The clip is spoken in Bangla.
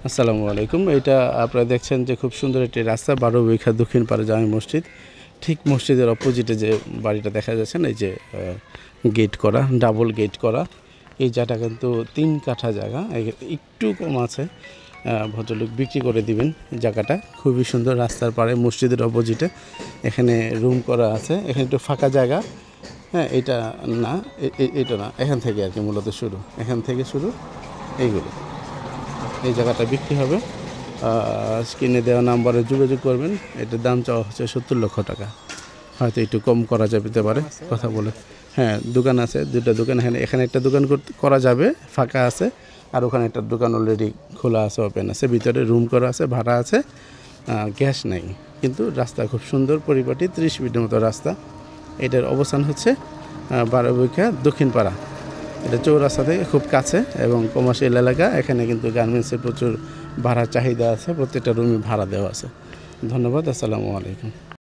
আসসালামু আলাইকুম। এটা আপনারা দেখছেন যে খুব সুন্দর একটি রাস্তা, 12 বিঘা দক্ষিণ পাড়ে জামে মসজিদ। ঠিক মসজিদের অপোজিটে যে বাড়িটা দেখা যাচ্ছে না, এই যে গেট করা, ডাবল গেট করা, এই জায়গাটা কিন্তু 3 কাঠা জায়গা, একটু কম আছে। ভদ্রলোক বিক্রি করে দিবেন জায়গাটা। খুবই সুন্দর, রাস্তার পাড়ে মসজিদের অপোজিটে। এখানে রুম করা আছে, এখানে একটু ফাঁকা জায়গা। হ্যাঁ, এটা না, এটা না, এখান থেকে আর কি মূলত শুরু, এখান থেকে শুরু এইগুলো। এই জায়গাটা বিক্রি হবে। স্ক্রিনে দেওয়া নাম্বারে যোগাযোগ করবেন। এটার দাম চাওয়া হচ্ছে 70 লক্ষ টাকা। হয়তো একটু কম করা যেতে পারে কথা বলে। হ্যাঁ, দোকান আছে, 2টা দোকান। এখানে একটা দোকান করা যাবে, ফাঁকা আছে। আর ওখানে একটা দোকান অলরেডি খোলা আছে, ওপেন আছে। ভিতরে রুম করা আছে, ভাড়া আছে। গ্যাস নেই, কিন্তু রাস্তা খুব সুন্দর পরিপাটি, 30 ফিটের মতো রাস্তা। এটার অবস্থান হচ্ছে 12 বিঘা দক্ষিণ পাড়া। এটা চৌরাস্তা থেকে খুব কাছে এবং কমার্শিয়াল এলাকা। এখানে কিন্তু গার্মেন্টসের প্রচুর ভাড়ার চাহিদা আছে, প্রত্যেকটা রুমে ভাড়া দেওয়া আছে। ধন্যবাদ। আসসালামু আলাইকুম।